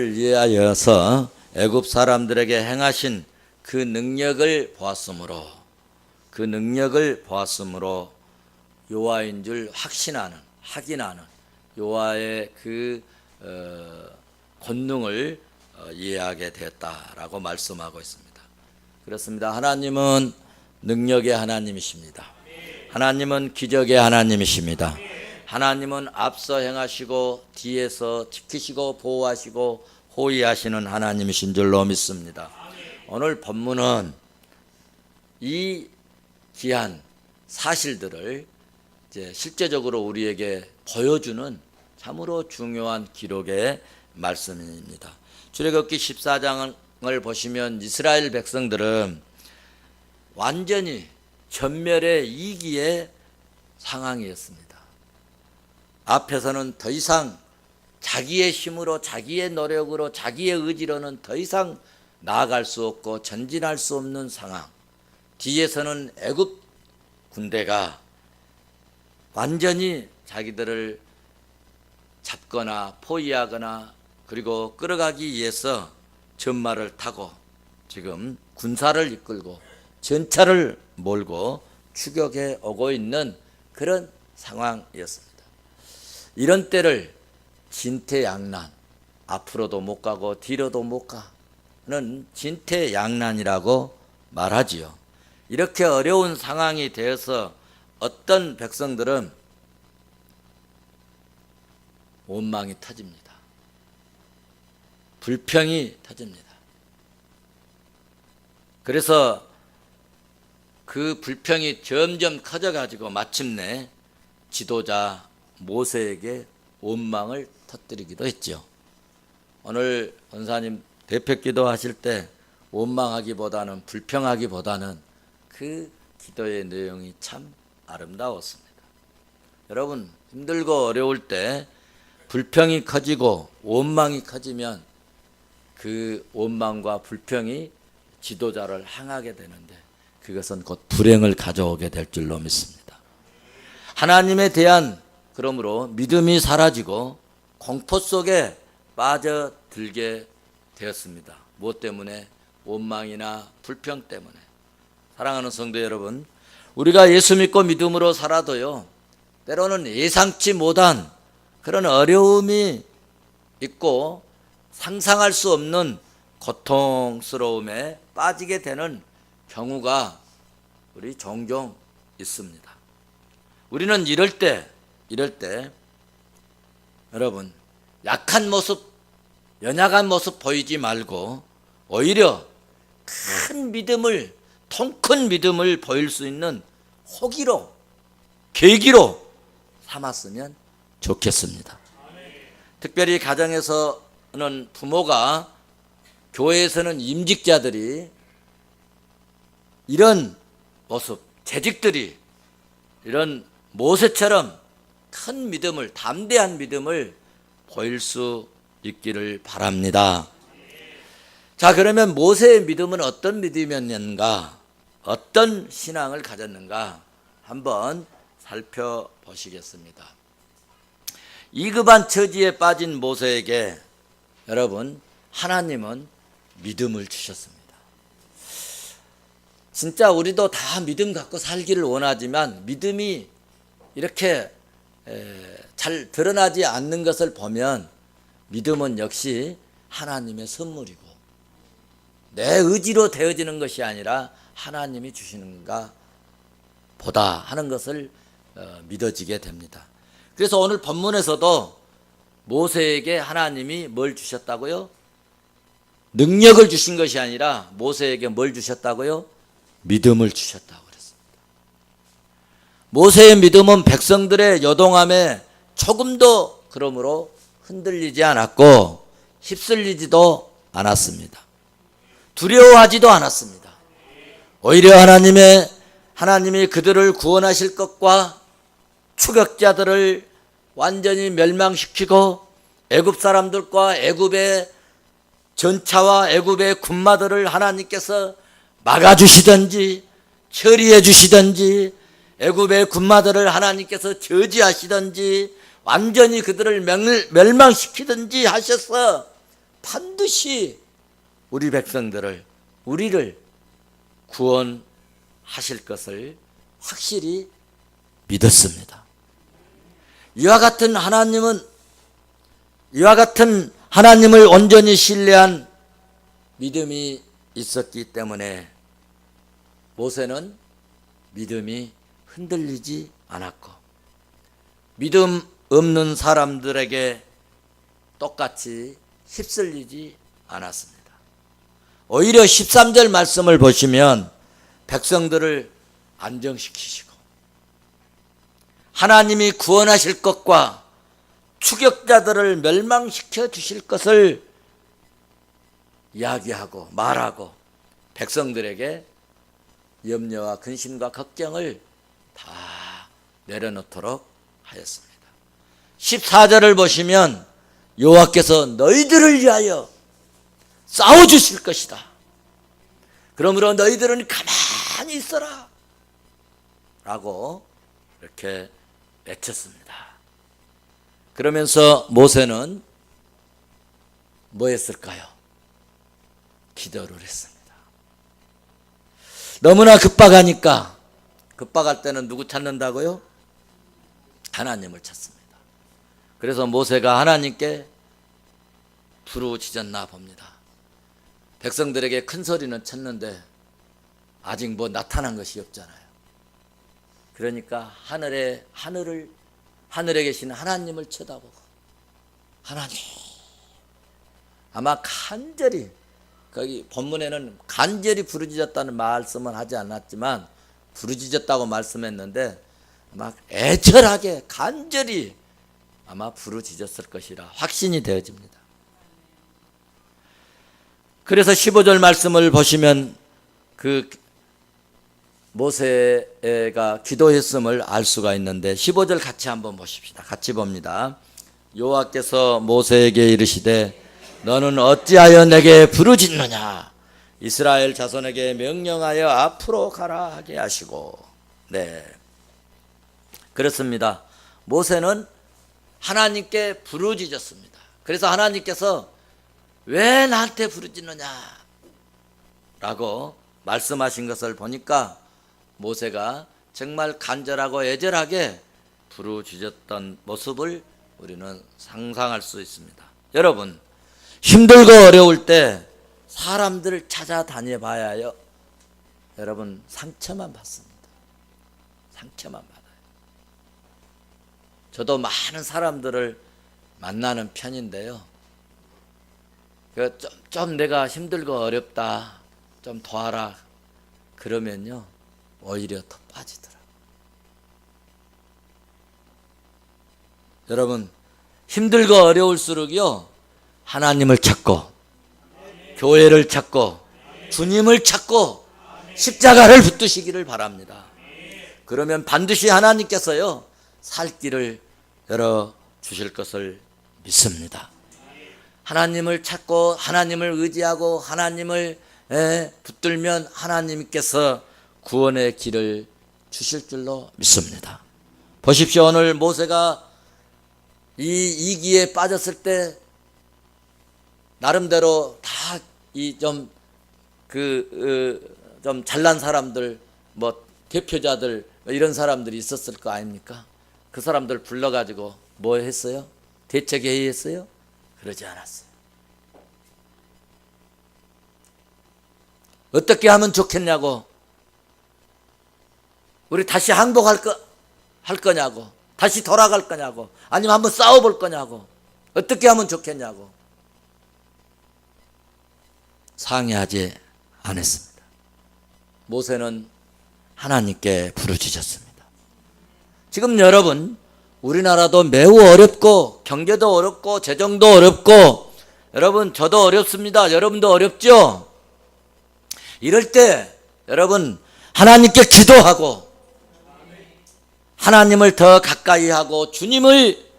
위하여서 애굽 사람들에게 행하신 그 능력을 보았으므로 여호와인 줄 확인하는 여호와의 그 권능을 이해하게 되었다라고 말씀하고 있습니다. 그렇습니다. 하나님은 능력의 하나님이십니다. 하나님은 기적의 하나님이십니다. 하나님은 앞서 행하시고 뒤에서 지키시고 보호하시고 호위하시는 하나님이신 줄로 믿습니다. 오늘 본문은 이 귀한 사실들을 이제 실제적으로 우리에게 보여주는 참으로 중요한 기록의 말씀입니다. 출애굽기 14장을 보시면 이스라엘 백성들은 완전히 전멸의 위기의 상황이었습니다. 앞에서는 더 이상 자기의 힘으로, 자기의 노력으로, 자기의 의지로는 더 이상 나아갈 수 없고 전진할 수 없는 상황. 뒤에서는 애굽 군대가 완전히 자기들을 잡거나 포위하거나 그리고 끌어가기 위해서 전말을 타고 지금 군사를 이끌고 전차를 몰고 추격해 오고 있는 그런 상황이었습니다. 이런 때를 진퇴양난, 앞으로도 못 가고 뒤로도 못 가는 진퇴양난이라고 말하지요. 이렇게 어려운 상황이 되어서 어떤 백성들은 원망이 터집니다. 불평이 터집니다. 그래서 그 불평이 점점 커져가지고 마침내 지도자 모세에게 원망을 터뜨리기도 했죠. 오늘 권사님 대표기도 하실 때 원망하기보다는 불평하기보다는 그 기도의 내용이 참 아름다웠습니다. 여러분 힘들고 어려울 때 불평이 커지고 원망이 커지면 그 원망과 불평이 지도자를 향하게 되는데 그것은 곧 불행을 가져오게 될 줄로 믿습니다. 하나님에 대한 그러므로 믿음이 사라지고 공포 속에 빠져들게 되었습니다. 무엇 때문에? 원망이나 불평 때문에. 사랑하는 성도 여러분, 우리가 예수 믿고 믿음으로 살아도요, 때로는 예상치 못한 그런 어려움이 있고 상상할 수 없는 고통스러움에 빠지게 되는 경우가 우리 종종 있습니다. 우리는 이럴 때 여러분 약한 모습, 연약한 모습 보이지 말고 오히려 큰 믿음을, 통큰 믿음을 보일 수 있는 호기로, 계기로 삼았으면 좋겠습니다. 특별히 가정에서는 부모가, 교회에서는 임직자들이 이런 모습, 재직들이 이런 모세처럼 큰 믿음을, 담대한 믿음을 보일 수 있기를 바랍니다. 자, 그러면 모세의 믿음은 어떤 믿음이었는가, 어떤 신앙을 가졌는가 한번 살펴보시겠습니다. 이급한 처지에 빠진 모세에게 여러분 하나님은 믿음을 주셨습니다. 진짜 우리도 다 믿음 갖고 살기를 원하지만 믿음이 이렇게 잘 드러나지 않는 것을 보면 믿음은 역시 하나님의 선물이고 내 의지로 되어지는 것이 아니라 하나님이 주시는가 보다 하는 것을 믿어지게 됩니다. 그래서 오늘 본문에서도 모세에게 하나님이 뭘 주셨다고요? 능력을 주신 것이 아니라 모세에게 뭘 주셨다고요? 믿음을 주셨다고 그랬습니다. 모세의 믿음은 백성들의 요동함에 조금도 그러므로 흔들리지 않았고 휩쓸리지도 않았습니다. 두려워하지도 않았습니다. 오히려 하나님이 그들을 구원하실 것과 추격자들을 완전히 멸망시키고 애굽 사람들과 애굽의 전차와 애굽의 군마들을 하나님께서 막아주시든지 처리해 주시든지 애굽의 군마들을 하나님께서 저지하시든지 완전히 그들을 멸망시키든지 하셔서 반드시 우리 백성들을, 우리를 구원하실 것을 확실히 믿었습니다. 이와 같은 하나님을 온전히 신뢰한 믿음이 있었기 때문에 모세는 믿음이 흔들리지 않았고, 믿음 없는 사람들에게 똑같이 휩쓸리지 않았습니다. 오히려 13절 말씀을 보시면 백성들을 안정시키시고 하나님이 구원하실 것과 추격자들을 멸망시켜 주실 것을 이야기하고 말하고 백성들에게 염려와 근심과 걱정을 다 내려놓도록 하였습니다. 14절을 보시면 여호와께서 너희들을 위하여 싸워주실 것이다. 그러므로 너희들은 가만히 있어라 라고 이렇게 외쳤습니다. 그러면서 모세는 뭐 했을까요? 기도를 했습니다. 너무나 급박하니까, 급박할 때는 누구 찾는다고요? 하나님을 찾습니다. 그래서 모세가 하나님께 부르짖었나 봅니다. 백성들에게 큰 소리는 쳤는데 아직 뭐 나타난 것이 없잖아요. 그러니까 하늘에 계시는 하나님을 쳐다보고, 하나님, 아마 간절히, 거기 본문에는 간절히 부르짖었다는 말씀은 하지 않았지만 부르짖었다고 말씀했는데 아마 애절하게 간절히 아마 부르짖었을 것이라 확신이 되어집니다. 그래서 15절 말씀을 보시면 그 모세가 기도했음을 알 수가 있는데 15절 같이 한번 보십시다. 같이 봅니다. 여호와께서 모세에게 이르시되 너는 어찌하여 내게 부르짖느냐? 이스라엘 자손에게 명령하여 앞으로 가라 하게 하시고. 네, 그렇습니다. 모세는 하나님께 부르짖었습니다. 그래서 하나님께서 왜 나한테 부르짖느냐 라고 말씀하신 것을 보니까 모세가 정말 간절하고 애절하게 부르짖었던 모습을 우리는 상상할 수 있습니다. 여러분, 힘들고 어려울 때 사람들을 찾아다녀 봐야요, 여러분, 상처만 받습니다. 상처만 받아요. 저도 많은 사람들을 만나는 편인데요, 좀 내가 힘들고 어렵다, 좀 도와라 그러면요 오히려 더 빠지더라고요. 여러분, 힘들고 어려울수록요 하나님을 찾고 교회를 찾고 주님을 찾고 십자가를 붙드시기를 바랍니다. 그러면 반드시 하나님께서요 살 길을 열어주실 것을 믿습니다. 하나님을 찾고 하나님을 의지하고 하나님을 붙들면 하나님께서 구원의 길을 주실 줄로 믿습니다. 보십시오. 오늘 모세가 이 위기에 빠졌을 때 나름대로 다 이 좀 잘난 사람들, 뭐 대표자들 이런 사람들이 있었을 거 아닙니까? 그 사람들 불러가지고 뭐 했어요? 대책회의했어요? 그러지 않았어요. 어떻게 하면 좋겠냐고, 우리 다시 항복할 거냐고, 다시 돌아갈 거냐고, 아니면 한번 싸워볼 거냐고, 어떻게 하면 좋겠냐고 상의하지 않았습니다. 모세는 하나님께 부르짖었습니다. 지금 여러분, 우리나라도 매우 어렵고 경제도 어렵고 재정도 어렵고, 여러분 저도 어렵습니다. 여러분도 어렵죠? 이럴 때 여러분 하나님께 기도하고 하나님을 더 가까이 하고 주님을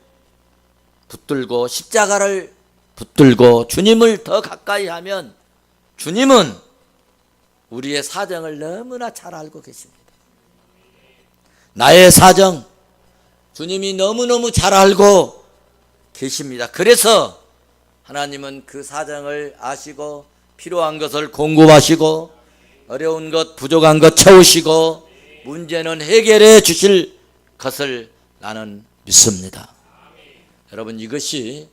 붙들고 십자가를 붙들고 주님을 더 가까이 하면 주님은 우리의 사정을 너무나 잘 알고 계십니다. 나의 사정 주님이 너무너무 잘 알고 계십니다. 그래서 하나님은 그 사정을 아시고 필요한 것을 공급하시고 어려운 것 부족한 것 채우시고 문제는 해결해 주실 것을 나는 믿습니다. 여러분, 이것이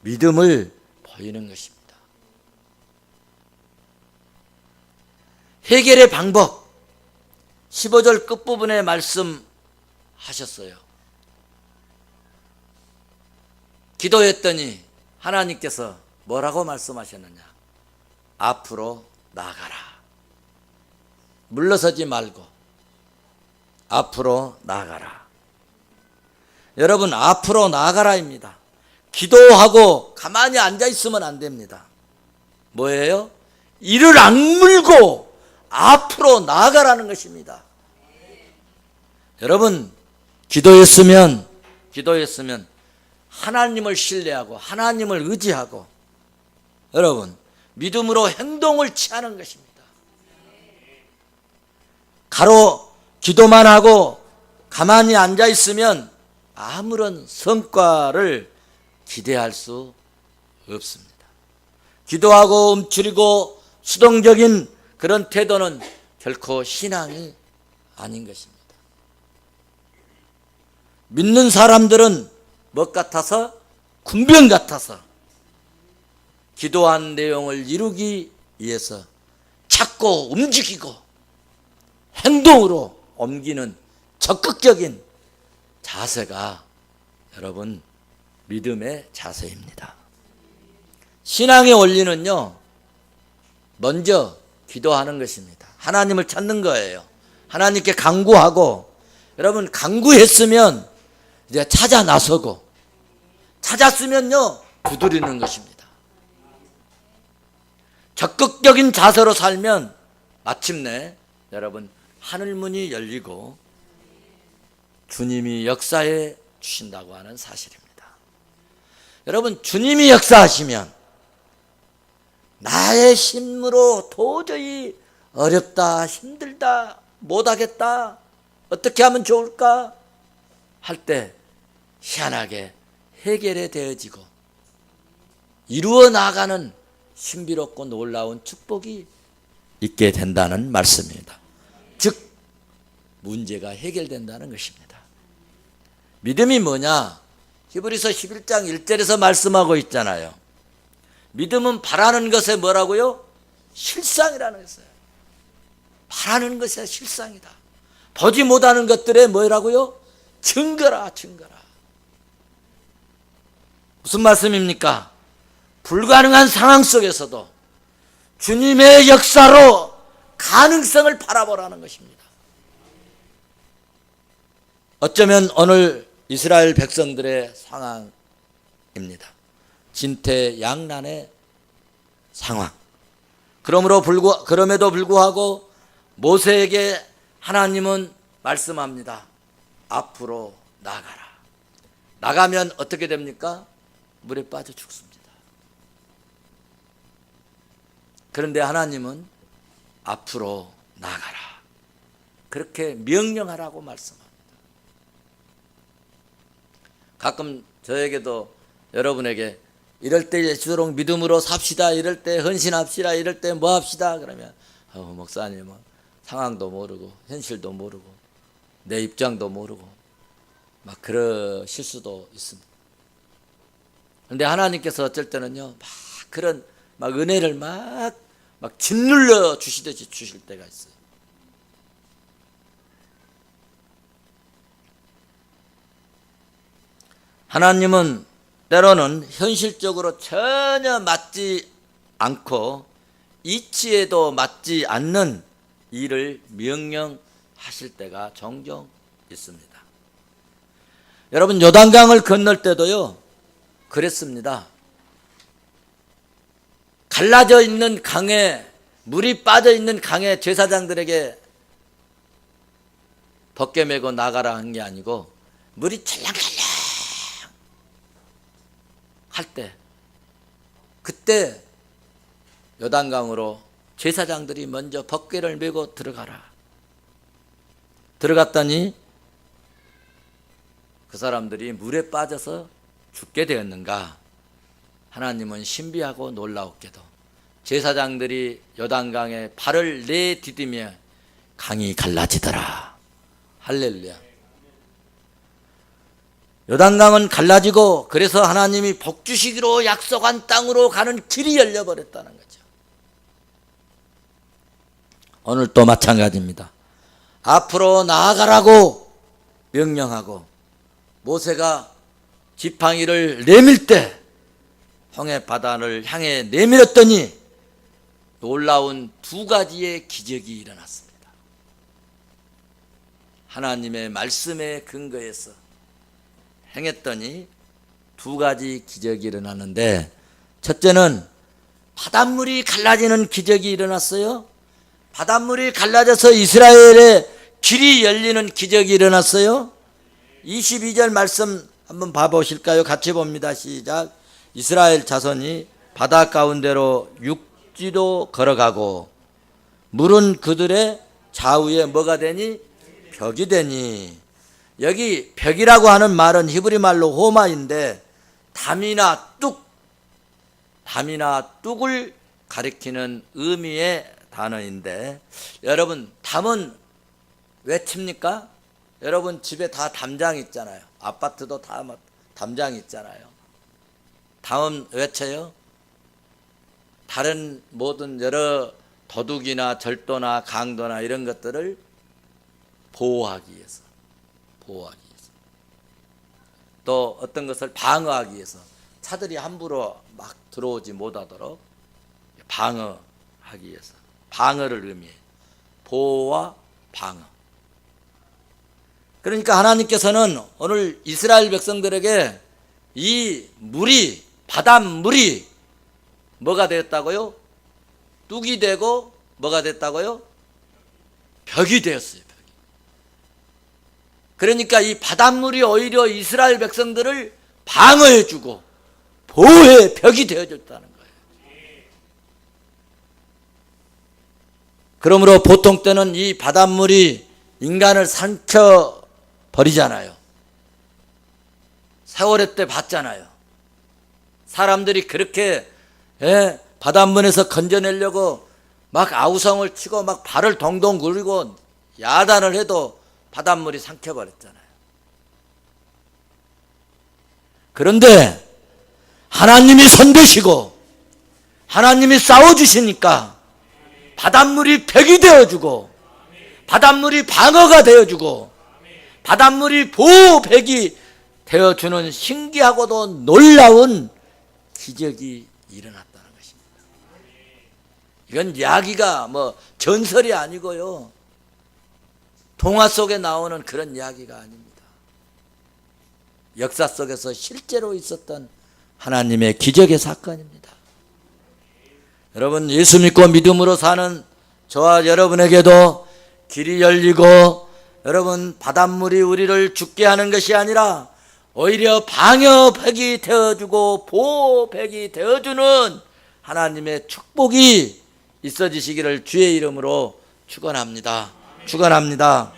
믿음을 보이는 것입니다. 해결의 방법 15절 끝부분에 말씀하셨어요. 기도했더니 하나님께서 뭐라고 말씀하셨느냐? 앞으로 나아가라. 물러서지 말고 앞으로 나아가라. 여러분, 앞으로 나아가라입니다. 기도하고 가만히 앉아 있으면 안 됩니다. 뭐예요? 이를 악물고 앞으로 나아가라는 것입니다. 여러분, 기도했으면 하나님을 신뢰하고 하나님을 의지하고 여러분 믿음으로 행동을 취하는 것입니다. 가로 기도만 하고 가만히 앉아 있으면 아무런 성과를 기대할 수 없습니다. 기도하고 움츠리고 수동적인 그런 태도는 결코 신앙이 아닌 것입니다. 믿는 사람들은 뭐 같아서? 군병 같아서 기도한 내용을 이루기 위해서 찾고 움직이고 행동으로 옮기는 적극적인 자세가 여러분 믿음의 자세입니다. 신앙의 원리는요, 먼저 기도하는 것입니다. 하나님을 찾는 거예요. 하나님께 간구하고, 여러분 간구했으면 이제 찾아 나서고, 찾았으면요 두드리는 것입니다. 적극적인 자세로 살면 마침내 여러분 하늘문이 열리고 주님이 역사해 주신다고 하는 사실입니다. 여러분, 주님이 역사하시면 나의 힘으로 도저히 어렵다, 힘들다, 못하겠다, 어떻게 하면 좋을까 할 때 희한하게 해결이 되어지고 이루어 나가는 신비롭고 놀라운 축복이 있게 된다는 말씀입니다. 즉 문제가 해결된다는 것입니다. 믿음이 뭐냐? 히브리서 11장 1절에서 말씀하고 있잖아요. 믿음은 바라는 것에 뭐라고요? 실상이라는 것이에요. 바라는 것의 실상이다. 보지 못하는 것들의 뭐라고요? 증거라, 증거라. 무슨 말씀입니까? 불가능한 상황 속에서도 주님의 역사로 가능성을 바라보라는 것입니다. 어쩌면 오늘 이스라엘 백성들의 상황입니다. 진퇴양난의 상황. 그럼에도 불구하고 모세에게 하나님은 말씀합니다. 앞으로 나가라. 나가면 어떻게 됩니까? 물에 빠져 죽습니다. 그런데 하나님은 앞으로 나가라. 그렇게 명령하라고 말씀합니다. 가끔 저에게도 여러분에게 이럴 때일수록 믿음으로 삽시다, 이럴 때 헌신합시다, 이럴 때 뭐 합시다 그러면 목사님은 상황도 모르고 현실도 모르고 내 입장도 모르고 막 그러실 수도 있습니다. 그런데 하나님께서 어쩔 때는요 막 그런 막 은혜를 막 짓눌러 주시듯이 주실 때가 있어요. 하나님은 때로는 현실적으로 전혀 맞지 않고 이치에도 맞지 않는 일을 명령하실 때가 종종 있습니다. 여러분, 요단강을 건널 때도요 그랬습니다. 갈라져 있는 강에, 물이 빠져 있는 강에 제사장들에게 벗게 메고 나가라 한 게 아니고 물이 찰랑찰랑 할 때, 그때 요단강으로 제사장들이 먼저 벗개를 메고 들어가라. 들어갔더니 그 사람들이 물에 빠져서 죽게 되었는가 하나님은 신비하고 놀라웠게도 제사장들이 요단강에 발을 내디디며 강이 갈라지더라. 할렐루야. 요단강은 갈라지고 그래서 하나님이 복주시기로 약속한 땅으로 가는 길이 열려버렸다는 거죠. 오늘 또 마찬가지입니다. 앞으로 나아가라고 명령하고 모세가 지팡이를 내밀 때 홍해 바다를 향해 내밀었더니 놀라운 두 가지의 기적이 일어났습니다. 하나님의 말씀에 근거해서 행했더니 두 가지 기적이 일어났는데, 첫째는 바닷물이 갈라지는 기적이 일어났어요. 바닷물이 갈라져서 이스라엘의 길이 열리는 기적이 일어났어요. 22절 말씀 한번 봐보실까요? 같이 봅니다. 시작. 이스라엘 자손이 바다 가운데로 육지로 걸어가고 물은 그들의 좌우에 뭐가 되니? 벽이 되니. 여기 벽이라고 하는 말은 히브리 말로 호마인데 담이나 뚝을 가리키는 의미의 단어인데, 여러분 담은 왜 칩니까? 여러분 집에 다 담장 있잖아요. 아파트도 다 담장 있잖아요. 담은 왜 쳐요? 다른 모든 여러 도둑이나 절도나 강도나 이런 것들을 보호하기 위해서, 또 어떤 것을 방어하기 위해서 차들이 함부로 막 들어오지 못하도록 방어하기 위해서, 방어를 의미해요. 보호와 방어. 그러니까 하나님께서는 오늘 이스라엘 백성들에게 이 물이, 바닷물이 뭐가 되었다고요? 뚝이 되고 뭐가 됐다고요? 벽이 되었어요. 벽이. 그러니까 이 바닷물이 오히려 이스라엘 백성들을 방어해주고 보호의 벽이 되어줬다는 거예요. 그러므로 보통 때는 이 바닷물이 인간을 삼켜 버리잖아요. 세월의 때 봤잖아요. 사람들이 그렇게 바닷물에서 건져내려고 막 아우성을 치고 막 발을 동동 굴리고 야단을 해도 바닷물이 삼켜버렸잖아요. 그런데 하나님이 손대시고 하나님이 싸워주시니까 바닷물이 벽이 되어주고 바닷물이 방어가 되어주고 바닷물이 보호벽이 되어주는 신기하고도 놀라운 기적이 일어났다는 것입니다. 이건 이야기가 뭐 전설이 아니고요, 동화 속에 나오는 그런 이야기가 아닙니다. 역사 속에서 실제로 있었던 하나님의 기적의 사건입니다. 여러분, 예수 믿고 믿음으로 사는 저와 여러분에게도 길이 열리고, 여러분, 바닷물이 우리를 죽게 하는 것이 아니라 오히려 방어벽이 되어주고 보호벽이 되어주는 하나님의 축복이 있어지시기를 주의 이름으로 축원합니다. 축원합니다.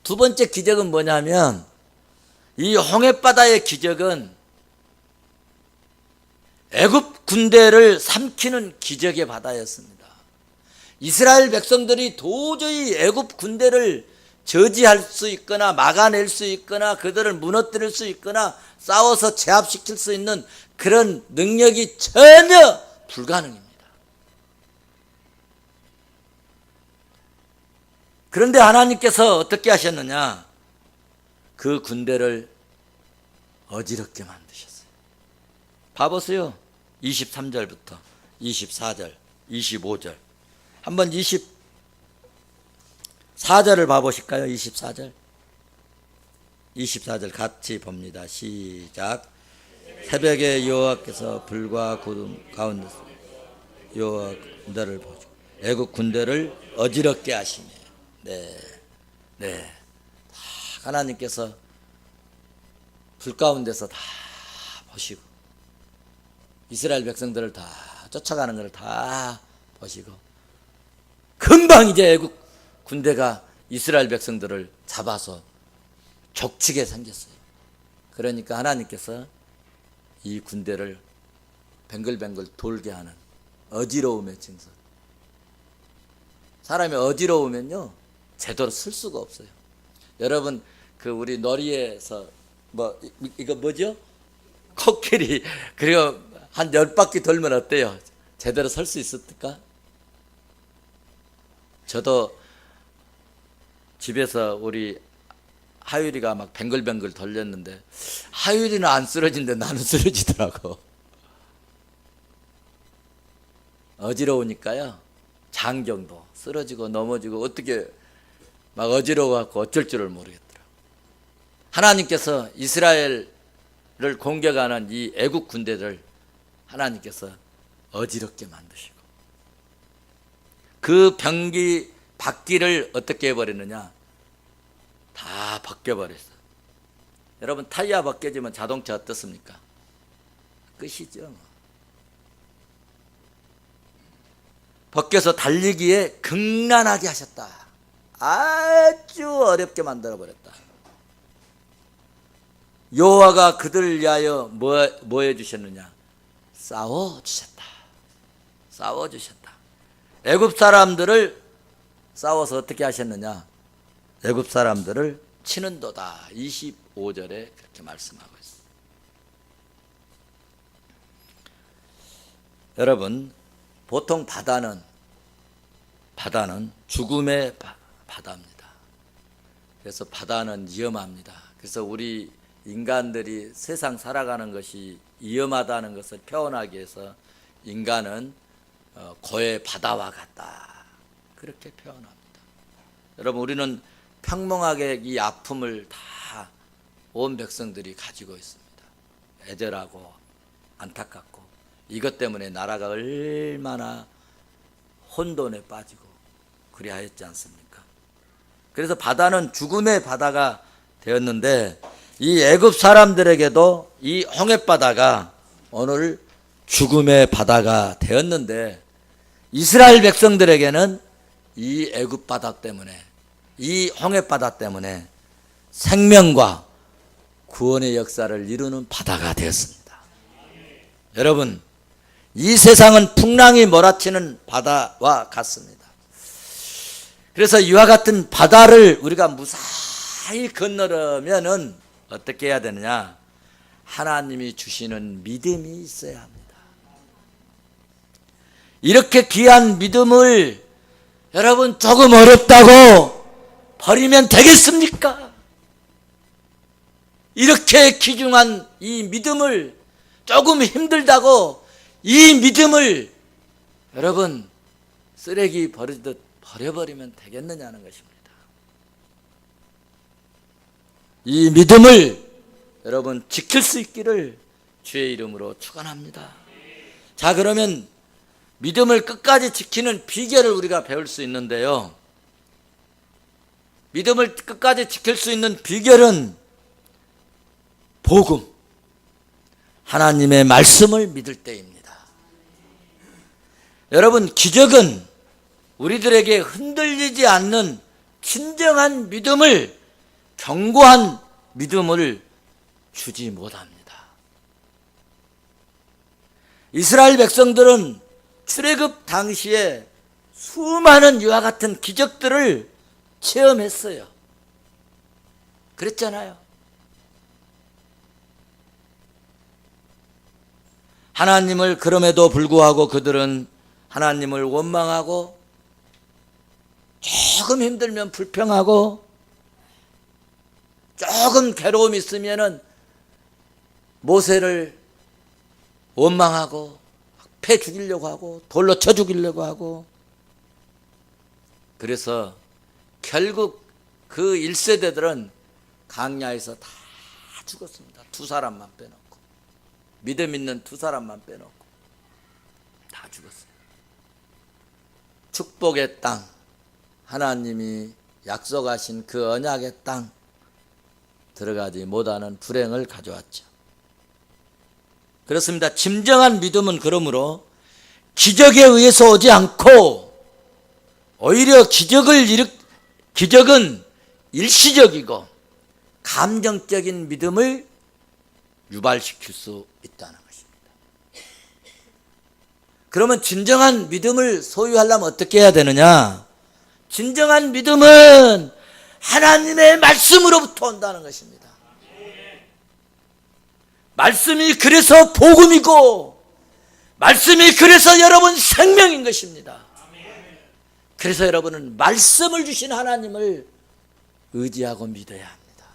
두 번째 기적은 뭐냐면, 이 홍해바다의 기적은 애굽 군대를 삼키는 기적의 바다였습니다. 이스라엘 백성들이 도저히 애굽 군대를 저지할 수 있거나 막아낼 수 있거나 그들을 무너뜨릴 수 있거나 싸워서 제압시킬 수 있는 그런 능력이 전혀 불가능입니다. 그런데 하나님께서 어떻게 하셨느냐? 그 군대를 어지럽게 만드셨어요. 봐보세요. 23절부터 24절, 25절. 한번 24절을 봐보실까요? 24절. 24절 같이 봅니다. 시작. 새벽에 여호와께서 불과 구름 가운데서 여호와 군대를 보시고 애국 군대를 어지럽게 하시네. 네. 하나님께서 불 가운데서 다 보시고 이스라엘 백성들을 다 쫓아가는 것을 다 보시고 금방 이제 애국 군대가 이스라엘 백성들을 잡아서 족치게 생겼어요. 그러니까 하나님께서 이 군대를 뱅글뱅글 돌게 하는 어지러움의 증상. 사람이 어지러우면요 제대로 쓸 수가 없어요. 여러분 그 우리 놀이에서 이거 뭐죠? 코끼리 그리고 한 10바퀴 돌면 어때요? 제대로 설 수 있었을까? 저도 집에서 우리 하율이가 막 뱅글뱅글 돌렸는데 하율이는 안 쓰러진데 나는 쓰러지더라고. 어지러우니까요 장경도 쓰러지고 넘어지고 어떻게 막 어지러워갖고 어쩔 줄을 모르겠더라고. 하나님께서 이스라엘을 공격하는 이 애국 군대를 하나님께서 어지럽게 만드시고 그 병기 바퀴를 어떻게 해버리느냐 다 벗겨버렸어. 여러분 타이어 벗겨지면 자동차 어떻습니까? 끝이죠. 벗겨서 달리기에 극난하게 하셨다. 아주 어렵게 만들어버렸다. 여호와가 그들을 위하여 뭐 해주셨느냐? 싸워주셨다. 싸워주셨다. 애굽 사람들을 싸워서 어떻게 하셨느냐? 애굽 사람들을 치는도다. 25절에 그렇게 말씀하고 있습니다. 여러분 보통 바다는 죽음의 바다입니다. 그래서 바다는 위험합니다. 그래서 우리 인간들이 세상 살아가는 것이 위험하다는 것을 표현하기 위해서 인간은 고의 바다와 같다 그렇게 표현합니다. 여러분 우리는 평범하게 이 아픔을 다 온 백성들이 가지고 있습니다. 애절하고 안타깝고 이것 때문에 나라가 얼마나 혼돈에 빠지고 그리하였지 않습니까? 그래서 바다는 죽음의 바다가 되었는데 이 애굽 사람들에게도 이 홍해바다가 오늘 죽음의 바다가 되었는데 이스라엘 백성들에게는 이 애굽 바다 때문에 이 홍해바다 때문에 생명과 구원의 역사를 이루는 바다가 되었습니다. 여러분 이 세상은 풍랑이 몰아치는 바다와 같습니다. 그래서 이와 같은 바다를 우리가 무사히 건너려면은 어떻게 해야 되느냐? 하나님이 주시는 믿음이 있어야 합니다. 이렇게 귀한 믿음을 여러분 조금 어렵다고 버리면 되겠습니까? 이렇게 귀중한 이 믿음을 조금 힘들다고 이 믿음을 여러분 쓰레기 버리듯 버려버리면 되겠느냐는 것입니다. 이 믿음을 여러분 지킬 수 있기를 주의 이름으로 축원합니다. 자 그러면 믿음을 끝까지 지키는 비결을 우리가 배울 수 있는데요. 믿음을 끝까지 지킬 수 있는 비결은 복음, 하나님의 말씀을 믿을 때입니다. 여러분 기적은 우리들에게 흔들리지 않는 진정한 믿음을 견고한 믿음을 주지 못합니다. 이스라엘 백성들은 출애굽 당시에 수많은 이와 같은 기적들을 체험했어요. 그랬잖아요. 하나님을 그럼에도 불구하고 그들은 하나님을 원망하고 조금 힘들면 불평하고 조금 괴로움이 있으면은 모세를 원망하고 패 죽이려고 하고 돌로 쳐 죽이려고 하고 그래서 결국 그 1세대들은 강야에서 다 죽었습니다. 2사람만 빼놓고 믿음 있는 2사람만 빼놓고 다 죽었어요. 축복의 땅 하나님이 약속하신 그 언약의 땅 들어가지 못하는 불행을 가져왔죠. 그렇습니다. 진정한 믿음은 그러므로 기적에 의해서 오지 않고 오히려 기적은 일시적이고 감정적인 믿음을 유발시킬 수 있다는 것입니다. 그러면 진정한 믿음을 소유하려면 어떻게 해야 되느냐? 진정한 믿음은 하나님의 말씀으로부터 온다는 것입니다. 말씀이 그래서 복음이고, 말씀이 그래서 여러분 생명인 것입니다. 그래서 여러분은 말씀을 주신 하나님을 의지하고 믿어야 합니다.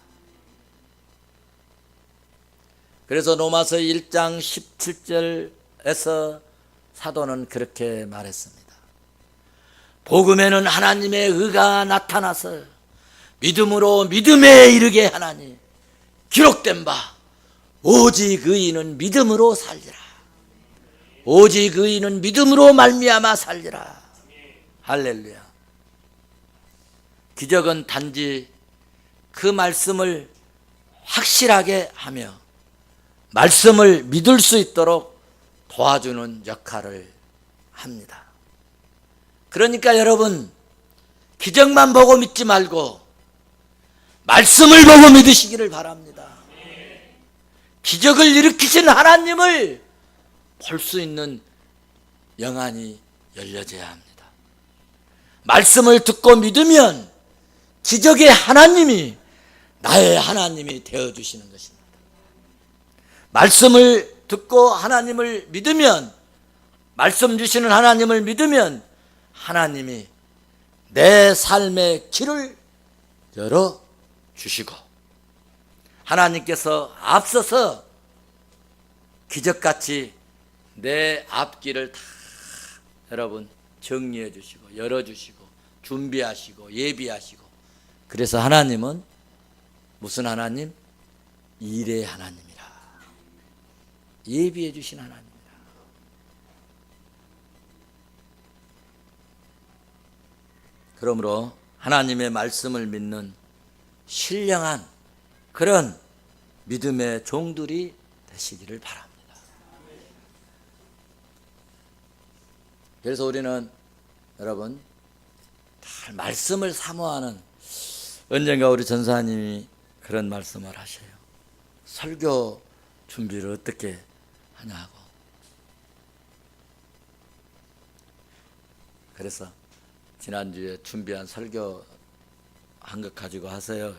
그래서 로마서 1장 17절에서 사도는 그렇게 말했습니다. 복음에는 하나님의 의가 나타나서 믿음으로 믿음에 이르게 하나니 기록된 바 오직 의인은 믿음으로 살리라. 오직 의인은 믿음으로 말미암아 살리라. 할렐루야. 기적은 단지 그 말씀을 확실하게 하며 말씀을 믿을 수 있도록 도와주는 역할을 합니다. 그러니까 여러분, 기적만 보고 믿지 말고 말씀을 보고 믿으시기를 바랍니다. 기적을 일으키신 하나님을 볼 수 있는 영안이 열려져야 합니다. 말씀을 듣고 믿으면 기적의 하나님이 나의 하나님이 되어주시는 것입니다. 말씀을 듣고 하나님을 믿으면, 말씀 주시는 하나님을 믿으면 하나님이 내 삶의 길을 열어주시고 하나님께서 앞서서 기적같이 내 앞길을 다 여러분 정리해 주시고 열어주시고 준비하시고 예비하시고, 그래서 하나님은 무슨 하나님? 일의 하나님이라. 예비해 주신 하나님이라. 그러므로 하나님의 말씀을 믿는 신령한 그런 믿음의 종들이 되시기를 바랍니다. 그래서 우리는 여러분 다 말씀을 사모하는, 언젠가 우리 전사님이 그런 말씀을 하셔요. 설교 준비를 어떻게 하냐고. 그래서 지난주에 준비한 설교 한 것 가지고 하세요.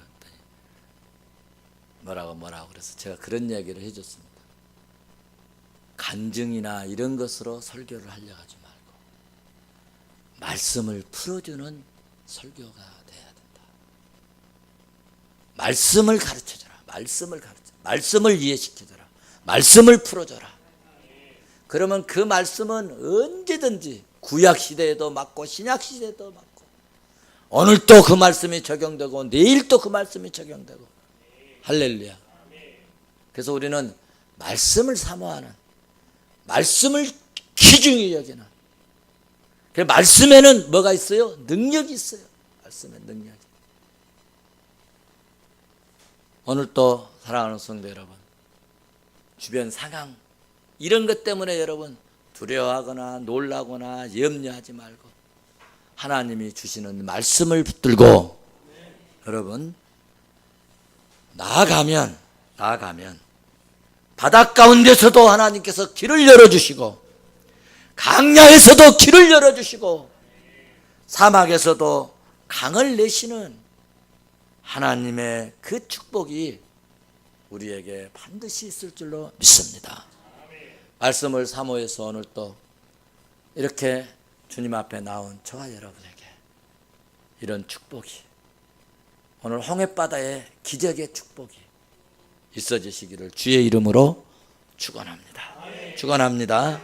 뭐라고 그래서 제가 그런 이야기를 해줬습니다. 간증이나 이런 것으로 설교를 하려고 하지 말고 말씀을 풀어주는 설교가 돼야 된다. 말씀을 가르쳐줘라. 말씀을 이해시켜줘라. 말씀을 풀어줘라. 그러면 그 말씀은 언제든지 구약시대에도 맞고 신약시대에도 맞고, 오늘 또 그 말씀이 적용되고 내일 또 그 말씀이 적용되고. 할렐루야. 그래서 우리는 말씀을 사모하는, 말씀을 귀중히 여기는, 그 말씀에는 뭐가 있어요? 능력이 있어요. 말씀에 능력이. 오늘 또 사랑하는 성도 여러분, 주변 상황 이런 것 때문에 여러분 두려워하거나 놀라거나 염려하지 말고 하나님이 주시는 말씀을 붙들고 여러분 나아가면 바닷 가운데서도 하나님께서 길을 열어주시고, 강야에서도 길을 열어주시고, 사막에서도 강을 내시는 하나님의 그 축복이 우리에게 반드시 있을 줄로 믿습니다. 말씀을 사모해서 오늘 또 이렇게 주님 앞에 나온 저와 여러분에게 이런 축복이, 오늘 홍해바다의 기적의 축복이 있어지시기를 주의 이름으로 축원합니다. 축원합니다.